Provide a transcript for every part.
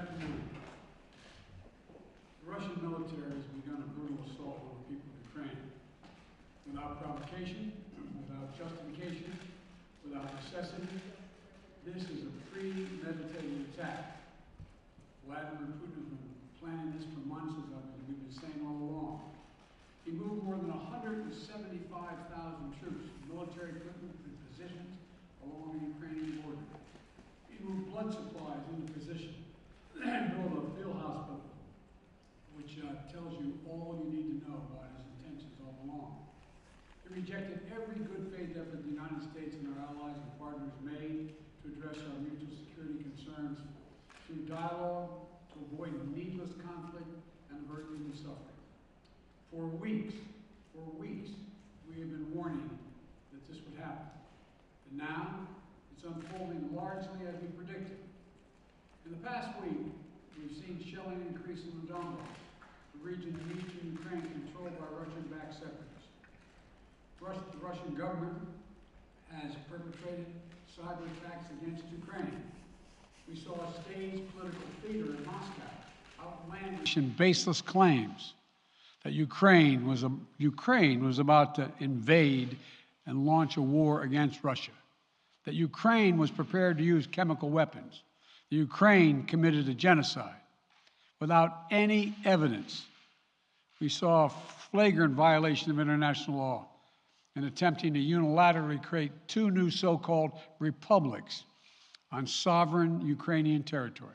afternoon. The Russian military has begun a brutal assault on the people of Ukraine. Without provocation, without justification, without necessity, this is a premeditated attack. Vladimir Putin has been planning this for months, as we've been saying all along. He moved more than 175,000 troops, military equipment, and positions along the Ukrainian border. He moved blood supplies into position and built a field hospital, which tells you all you need to know about his intentions all along. He rejected every good faith effort the United States and our allies and partners made to address our mutual security concerns through dialogue to avoid needless conflict and avert human suffering. For weeks, we have been warning that this would happen. And now, it's unfolding largely as we predicted. In the past week, we've seen shelling increase in the Donbass, the region in eastern Ukraine controlled by Russian-backed separatists. The Russian government has perpetrated cyber attacks against Ukraine. We saw a staged political theater in Moscow, outlandish and baseless claims that Ukraine was about to invade and launch a war against Russia, that Ukraine was prepared to use chemical weapons, that Ukraine committed a genocide. Without any evidence, we saw a flagrant violation of international law in attempting to unilaterally create two new so-called republics on sovereign Ukrainian territory.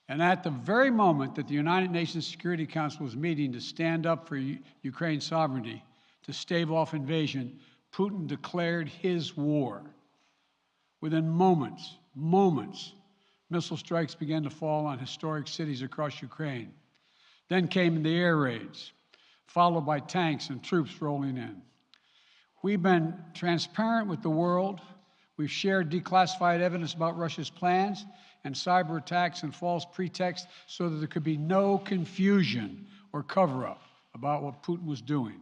And at the very moment that the United Nations Security Council was meeting to stand up for Ukraine's sovereignty, to stave off invasion, Putin declared his war. Within moments, missile strikes began to fall on historic cities across Ukraine. Then came the air raids, followed by tanks and troops rolling in. We've been transparent with the world. We've shared declassified evidence about Russia's plans and cyber attacks and false pretexts so that there could be no confusion or cover-up about what Putin was doing.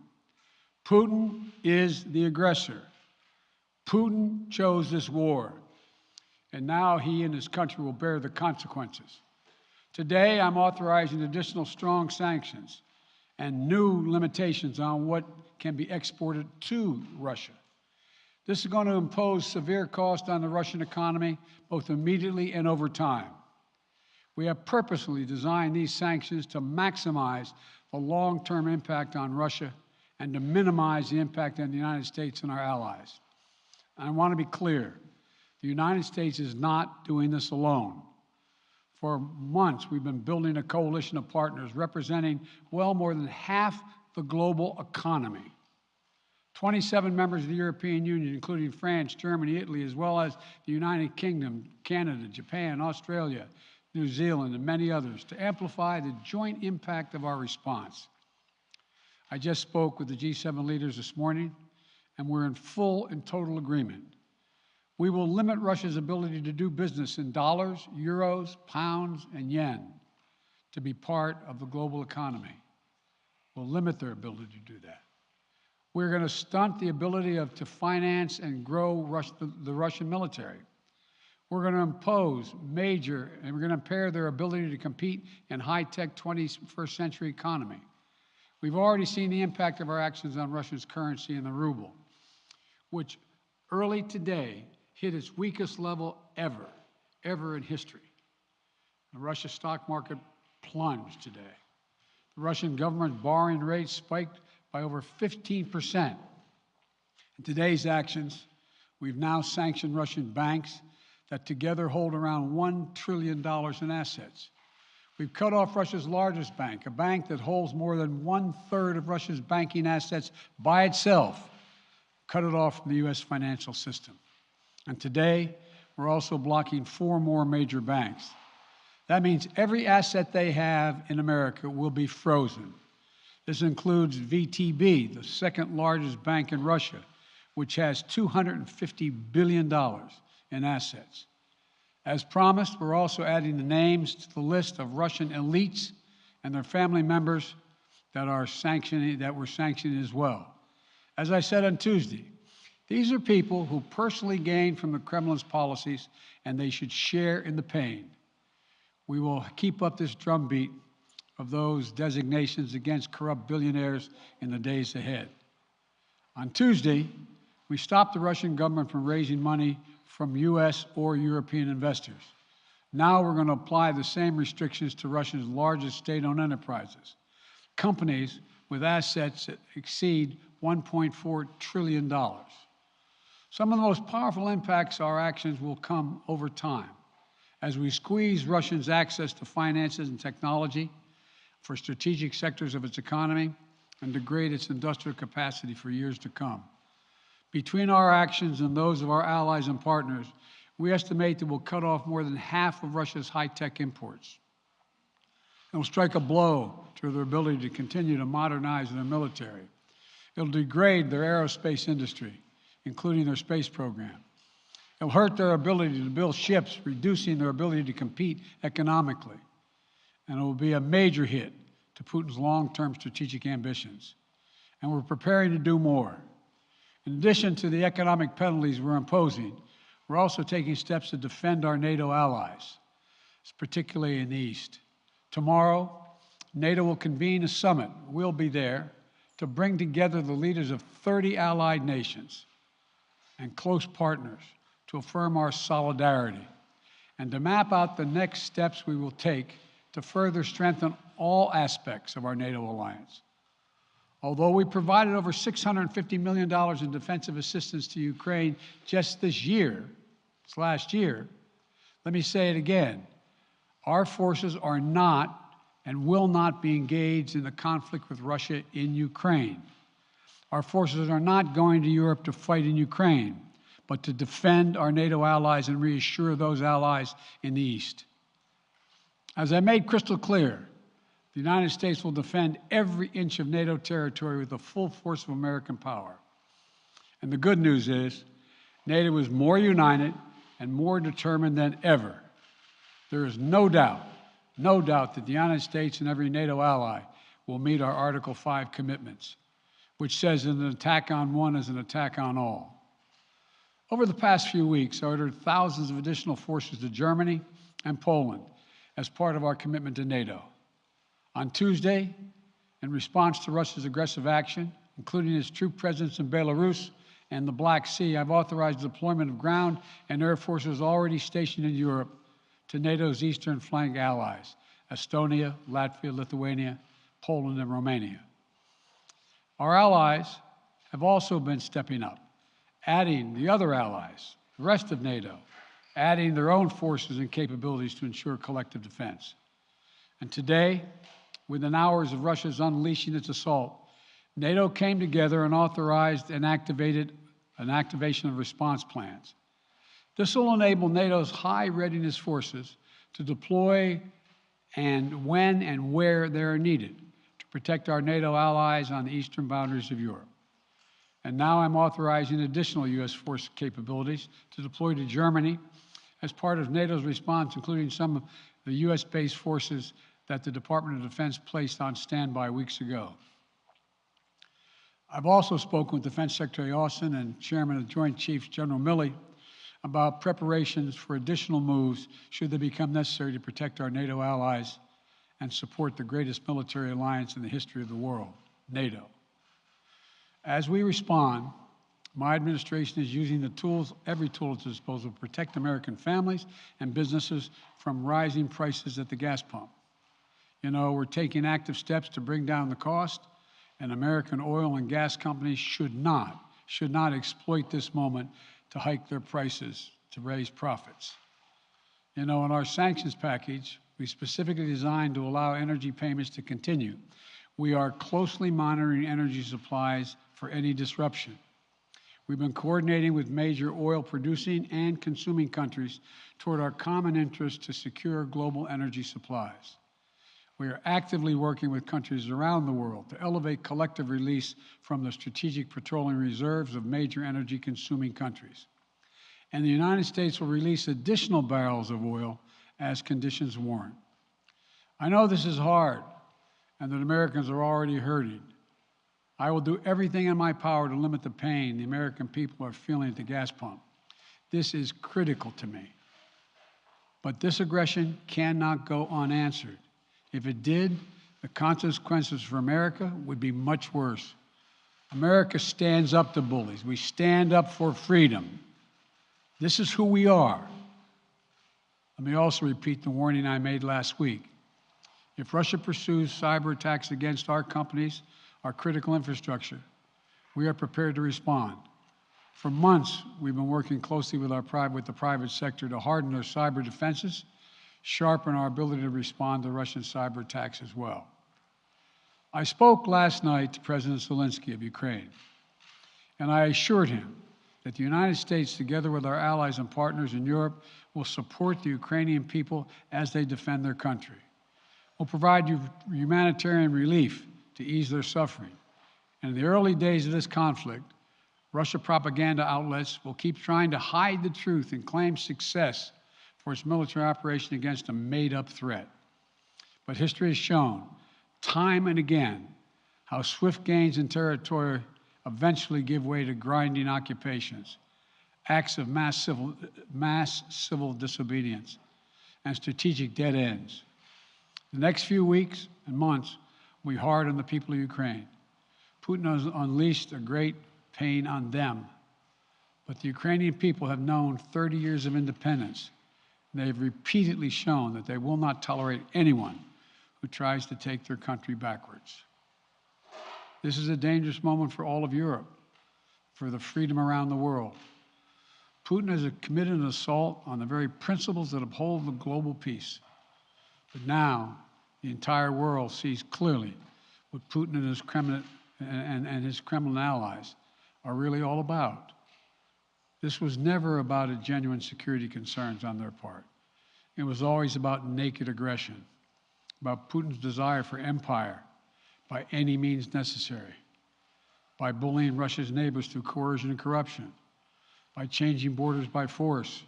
Putin is the aggressor. Putin chose this war, and now he and his country will bear the consequences. Today, I'm authorizing additional strong sanctions and new limitations on what can be exported to Russia. This is going to impose severe cost on the Russian economy, both immediately and over time. We have purposely designed these sanctions to maximize the long-term impact on Russia and to minimize the impact on the United States and our allies. I want to be clear, the United States is not doing this alone. For months, we've been building a coalition of partners representing well more than half the global economy. 27 members of the European Union, including France, Germany, Italy, as well as the United Kingdom, Canada, Japan, Australia, New Zealand, and many others, to amplify the joint impact of our response. I just spoke with the G7 leaders this morning, and we're in full and total agreement. We will limit Russia's ability to do business in dollars, euros, pounds, and yen to be part of the global economy. We'll limit their ability to do that. We're going to stunt the ability to finance and grow the Russian military. We're going to impose and we're going to impair their ability to compete in high-tech 21st century economy. We've already seen the impact of our actions on Russia's currency and the ruble, which early today hit its weakest level ever in history. The Russia stock market plunged today. The Russian government borrowing rate spiked by over 15%. In today's actions, we've now sanctioned Russian banks that together hold around $1 trillion in assets. We've cut off Russia's largest bank, a bank that holds more than 1/3 of Russia's banking assets by itself, cut it off from the U.S. financial system. And today, we're also blocking 4 more major banks. That means every asset they have in America will be frozen. This includes VTB, the second largest bank in Russia, which has $250 billion in assets. As promised, we're also adding the names to the list of Russian elites and their family members that we're sanctioning as well. As I said on Tuesday, these are people who personally gain from the Kremlin's policies, and they should share in the pain. we will keep up this drumbeat of those designations against corrupt billionaires in the days ahead. On Tuesday, we stopped the Russian government from raising money from U.S. or European investors. Now we're going to apply the same restrictions to Russia's largest state-owned enterprises, companies with assets that exceed $1.4 trillion. Some of the most powerful impacts of our actions will come over time as we squeeze Russia's access to finances and technology for strategic sectors of its economy and degrade its industrial capacity for years to come. Between our actions and those of our allies and partners, we estimate that we'll cut off more than half of Russia's high-tech imports. It will strike a blow to their ability to continue to modernize their military. It will degrade their aerospace industry, including their space program. It will hurt their ability to build ships, reducing their ability to compete economically. And it will be a major hit to Putin's long-term strategic ambitions. And we're preparing to do more. In addition to the economic penalties we're imposing, we're also taking steps to defend our NATO allies, particularly in the East. Tomorrow, NATO will convene a summit. We'll be there to bring together the leaders of 30 allied nations and close partners to affirm our solidarity and to map out the next steps we will take to further strengthen all aspects of our NATO alliance. Although we provided over $650 million in defensive assistance to Ukraine just this last year, let me say it again. Our forces are not and will not be engaged in the conflict with Russia in Ukraine. Our forces are not going to Europe to fight in Ukraine, but to defend our NATO allies and reassure those allies in the East. As I made crystal clear, the United States will defend every inch of NATO territory with the full force of American power. And the good news is, NATO is more united and more determined than ever. There is no doubt that the United States and every NATO ally will meet our Article 5 commitments, which says that an attack on one is an attack on all. Over the past few weeks, I ordered thousands of additional forces to Germany and Poland as part of our commitment to NATO. On Tuesday, in response to Russia's aggressive action, including its troop presence in Belarus and the Black Sea, I've authorized the deployment of ground and air forces already stationed in Europe to NATO's eastern flank allies, Estonia, Latvia, Lithuania, Poland, and Romania. Our allies have also been stepping up, adding the other allies, the rest of NATO, adding their own forces and capabilities to ensure collective defense. And today, within hours of Russia's unleashing its assault, NATO came together and authorized and activated an activation of response plans. This will enable NATO's high readiness forces to deploy and when and where they are needed to protect our NATO allies on the eastern boundaries of Europe. And now I'm authorizing additional U.S. force capabilities to deploy to Germany as part of NATO's response, including some of the U.S.-based forces that the Department of Defense placed on standby weeks ago. I've also spoken with Defense Secretary Austin and Chairman of the Joint Chiefs, General Milley, about preparations for additional moves should they become necessary to protect our NATO allies and support the greatest military alliance in the history of the world, NATO. As we respond, my administration is using the tools, every tool at its disposal, to protect American families and businesses from rising prices at the gas pump. You know, we're taking active steps to bring down the cost, and American oil and gas companies should not exploit this moment to hike their prices to raise profits. You know, in our sanctions package, we specifically designed to allow energy payments to continue. We are closely monitoring energy supplies for any disruption. We've been coordinating with major oil-producing and consuming countries toward our common interest to secure global energy supplies. We are actively working with countries around the world to elevate collective release from the strategic petroleum reserves of major energy-consuming countries. And the United States will release additional barrels of oil as conditions warrant. I know this is hard and that Americans are already hurting. I will do everything in my power to limit the pain the American people are feeling at the gas pump. This is critical to me. But this aggression cannot go unanswered. If it did, the consequences for America would be much worse. America stands up to bullies. We stand up for freedom. This is who we are. Let me also repeat the warning I made last week. If Russia pursues cyber attacks against our companies, our critical infrastructure, we are prepared to respond. For months, we've been working closely with the private sector to harden our cyber defenses, sharpen our ability to respond to Russian cyber attacks as well. I spoke last night to President Zelensky of Ukraine, and I assured him that the United States, together with our allies and partners in Europe, will support the Ukrainian people as they defend their country. We'll provide humanitarian relief to ease their suffering. And in the early days of this conflict, Russia propaganda outlets will keep trying to hide the truth and claim success for its military operation against a made-up threat. But history has shown, time and again, how swift gains in territory eventually give way to grinding occupations, acts of mass civil disobedience, and strategic dead ends. The next few weeks and months will be hard on the people of Ukraine. Putin has unleashed a great pain on them, but the Ukrainian people have known 30 years of independence. They have repeatedly shown that they will not tolerate anyone who tries to take their country backwards. This is a dangerous moment for all of Europe, for the freedom around the world. Putin has committed an assault on the very principles that uphold the global peace. But now, the entire world sees clearly what Putin and his Kremlin allies are really all about. This was never about a genuine security concerns on their part. It was always about naked aggression, about Putin's desire for empire by any means necessary, by bullying Russia's neighbors through coercion and corruption, by changing borders by force,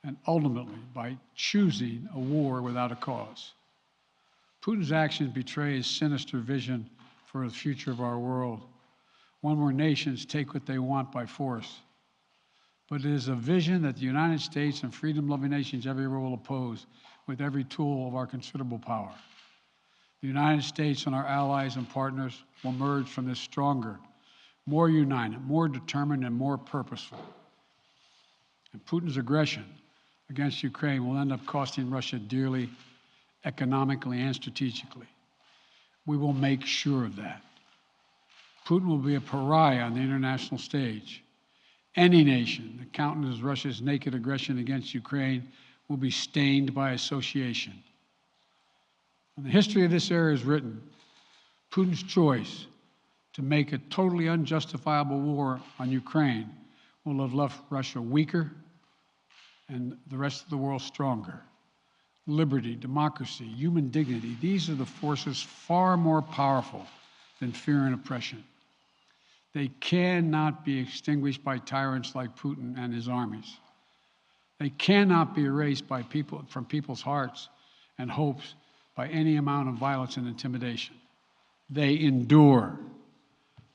and ultimately by choosing a war without a cause. Putin's actions betray his sinister vision for the future of our world, one where nations take what they want by force. But it is a vision that the United States and freedom-loving nations everywhere will oppose with every tool of our considerable power. The United States and our allies and partners will emerge from this stronger, more united, more determined, and more purposeful. And Putin's aggression against Ukraine will end up costing Russia dearly, economically and strategically. We will make sure of that. Putin will be a pariah on the international stage. Any nation that countenances Russia's naked aggression against Ukraine will be stained by association. When the history of this era is written, Putin's choice to make a totally unjustifiable war on Ukraine will have left Russia weaker and the rest of the world stronger. Liberty, democracy, human dignity, these are the forces far more powerful than fear and oppression. They cannot be extinguished by tyrants like Putin and his armies. They cannot be erased by from people's hearts and hopes by any amount of violence and intimidation. They endure.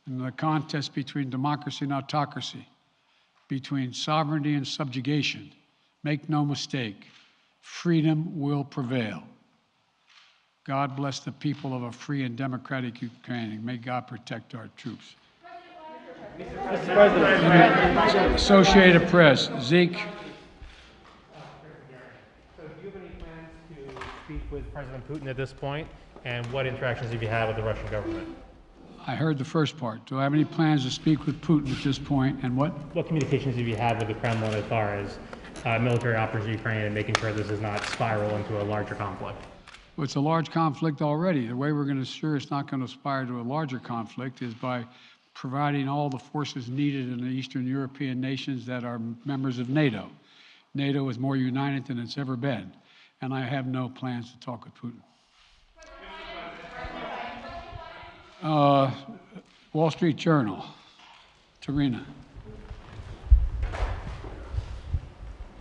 In the contest between democracy and autocracy, between sovereignty and subjugation, make no mistake, freedom will prevail. God bless the people of a free and democratic Ukraine, and may God protect our troops. Mr. President. Associated Press, Zeke. So do you have any plans to speak with President Putin at this point, and what interactions have you had with the Russian government? I heard the first part. Do I have any plans to speak with Putin at this point, and what? What communications have you had with the Kremlin as far as military operations in Ukraine and making sure this does not spiral into a larger conflict? Well, it's a large conflict already. The way we're going to ensure it's not going to aspire to a larger conflict is by providing all the forces needed in the Eastern European nations that are members of NATO. NATO is more united than it's ever been, and I have no plans to talk with Putin. Wall Street Journal, Tarina.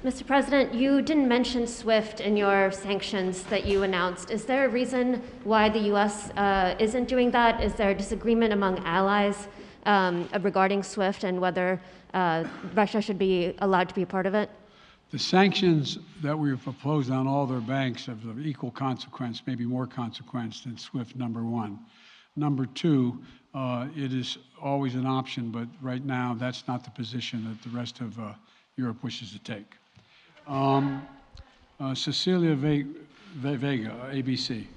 Mr. President, you didn't mention SWIFT in your sanctions that you announced. Is there a reason why the U.S. Isn't doing that? Is there a disagreement among allies regarding SWIFT and whether Russia should be allowed to be a part of it? The sanctions that we have proposed on all their banks are of equal consequence, maybe more consequence than SWIFT, number one. Number two, it is always an option, but right now that's not the position that the rest of Europe wishes to take. Cecilia Vega, ABC.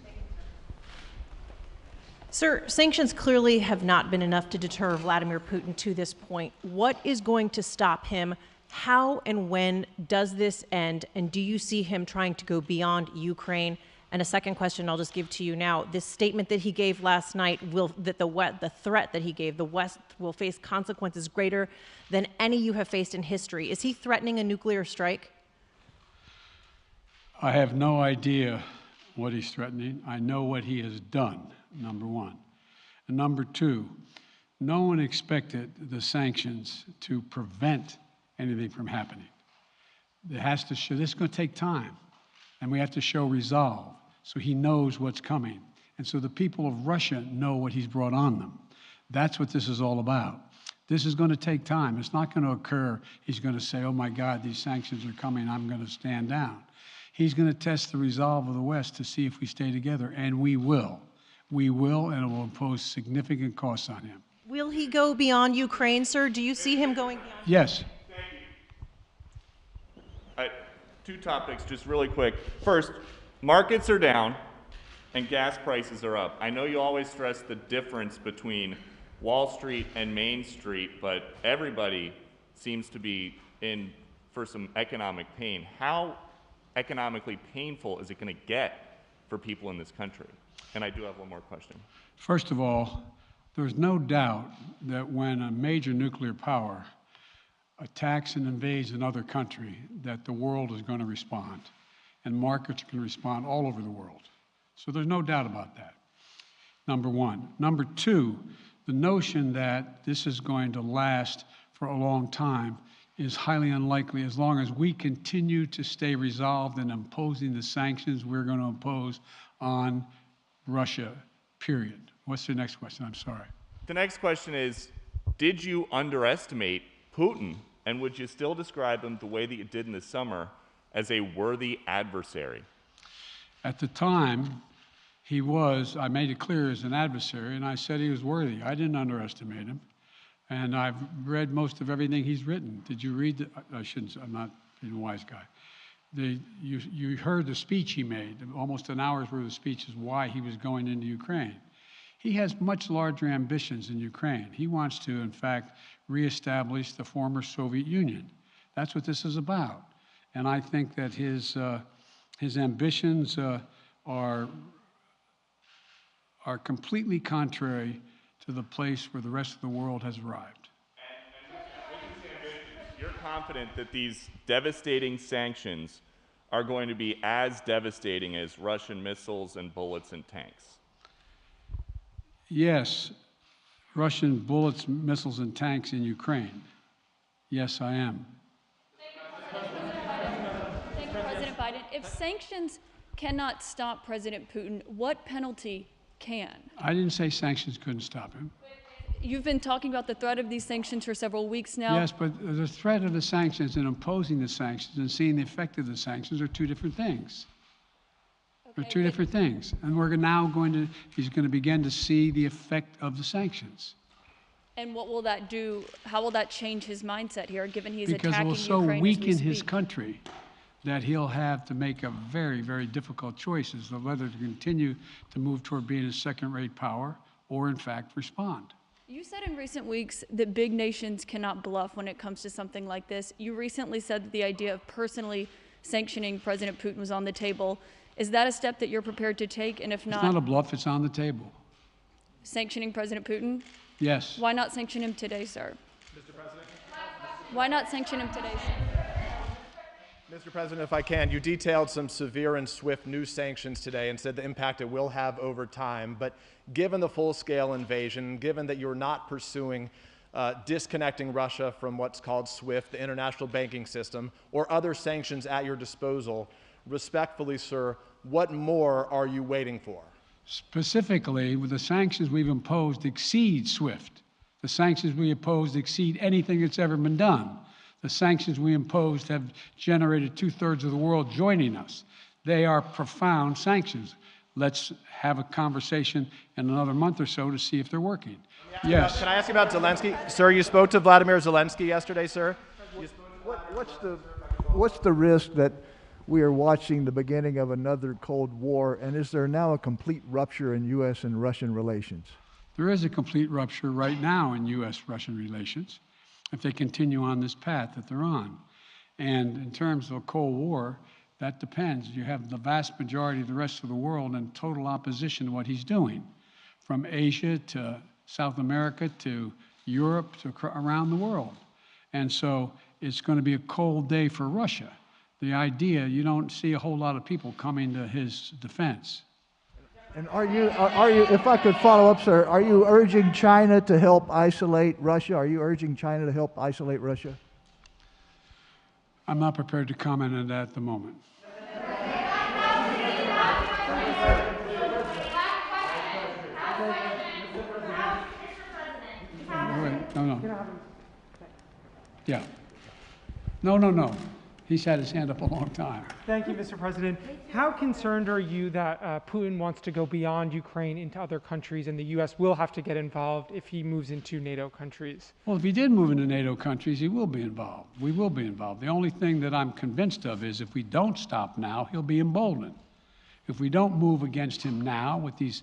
Sir, sanctions clearly have not been enough to deter Vladimir Putin to this point. What is going to stop him? How and when does this end? And do you see him trying to go beyond Ukraine? And a second question I'll just give to you now. This statement that he gave last night, the threat that he gave, the West will face consequences greater than any you have faced in history. Is he threatening a nuclear strike? I have no idea what he's threatening. I know what he has done, number one. And number two, no one expected the sanctions to prevent anything from happening. It has to show, this is going to take time, and we have to show resolve so he knows what's coming. And so the people of Russia know what he's brought on them. That's what this is all about. This is going to take time. It's not going to occur, he's going to say, oh my God, these sanctions are coming, I'm going to stand down. He's going to test the resolve of the West to see if we stay together, and we will. We will, and it will impose significant costs on him. Will he go beyond Ukraine, sir? Do you see him going beyond? Yes. Two topics, just really quick. First, markets are down and gas prices are up. I know you always stress the difference between Wall Street and Main Street, but everybody seems to be in for some economic pain. How economically painful is it going to get for people in this country? And I do have one more question. First of all, there's no doubt that when a major nuclear power attacks and invades another country, that the world is going to respond, and markets can respond all over the world. So there's no doubt about that, number one. Number two, the notion that this is going to last for a long time is highly unlikely as long as we continue to stay resolved in imposing the sanctions we're going to impose on Russia, period. What's the next question? I'm sorry. The next question is, did you underestimate Putin, and would you still describe him the way that you did in the summer as a worthy adversary? At the time, he was, I made it clear, as an adversary, and I said he was worthy. I didn't underestimate him. And I've read most of everything he's written. Did you read I shouldn't, I'm not being a wise guy. You heard the speech he made, almost an hour's worth of speech is why he was going into Ukraine. He has much larger ambitions in Ukraine. He wants to, in fact, reestablish the former Soviet Union. That's what this is about. And I think that his ambitions are completely contrary to the place where the rest of the world has arrived. And with these ambitions, you're confident that these devastating sanctions are going to be as devastating as Russian missiles and bullets and tanks? Yes, Russian bullets, missiles, and tanks in Ukraine. Yes, I am. Thank you, President Biden. If sanctions cannot stop President Putin, what penalty can? I didn't say sanctions couldn't stop him. You've been talking about the threat of these sanctions for several weeks now. Yes, but the threat of the sanctions and imposing the sanctions and seeing the effect of the sanctions are two different things. They're two different things. And we're now he's going to begin to see the effect of the sanctions. And what will that do? How will that change his mindset here, given he's because attacking it will so Ukraine as weaken we his speak? country that he'll have to make a very, very difficult choices of whether to continue to move toward being a second-rate power or, in fact, respond. You said in recent weeks that big nations cannot bluff when it comes to something like this. You recently said that the idea of personally sanctioning President Putin was on the table. Is that a step that you're prepared to take? And if not, it's not a bluff, it's on the table. Sanctioning President Putin? Yes. Why not sanction him today, sir? Mr. President? Why not sanction him today, sir? Mr. President, if I can, you detailed some severe and swift new sanctions today and said the impact it will have over time. But given the full-scale invasion, given that you're not pursuing disconnecting Russia from what's called SWIFT, the international banking system, or other sanctions at your disposal, respectfully, sir, what more are you waiting for? Specifically, with the sanctions we've imposed exceed SWIFT. The sanctions we imposed exceed anything that's ever been done. The sanctions we imposed have generated 2/3 of the world joining us. They are profound sanctions. Let's have a conversation in another month or so to see if they're working. Yes. Can I ask you about Zelensky? Sir, you spoke to Vladimir Zelensky yesterday, sir. What's the risk that we are watching the beginning of another Cold War, and is there now a complete rupture in U.S. and Russian relations? There is a complete rupture right now in U.S.-Russian relations if they continue on this path that they're on. And in terms of a Cold War, that depends. You have the vast majority of the rest of the world in total opposition to what he's doing, from Asia to South America to Europe to around the world. And so it's going to be a cold day for Russia. The idea, you don't see a whole lot of people coming to his defense. And are you, if I could follow up, sir, are you urging China to help isolate Russia? Are you urging China to help isolate Russia? I'm not prepared to comment on that at the moment. No. Yeah. No. He's had his hand up a long time. Thank you, Mr. President. How concerned are you that Putin wants to go beyond Ukraine into other countries and the U.S. will have to get involved if he moves into NATO countries? Well, if he did move into NATO countries, he will be involved. We will be involved. The only thing that I'm convinced of is if we don't stop now, he'll be emboldened. If we don't move against him now with these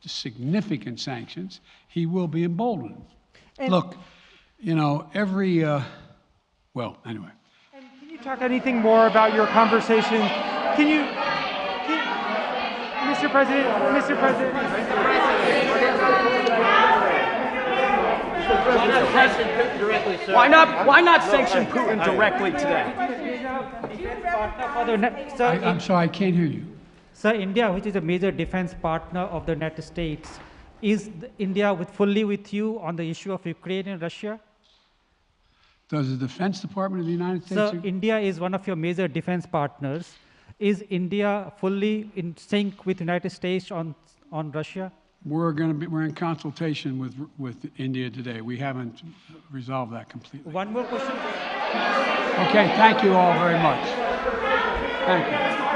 significant sanctions, he will be emboldened. And look, you know, well, anyway. And can you talk anything more about your conversation? Mr. President. Why not sanction Putin directly today? I'm sorry, I can't hear you. Sir, India, which is a major defense partner of the United States, is India fully with you on the issue of Ukraine and Russia? Does the Defense Department of the United States... Sir, India is one of your major defense partners. Is India fully in sync with the United States on Russia? We're in consultation with India today. We haven't resolved that completely. One more question. Okay, thank you all very much. Thank you.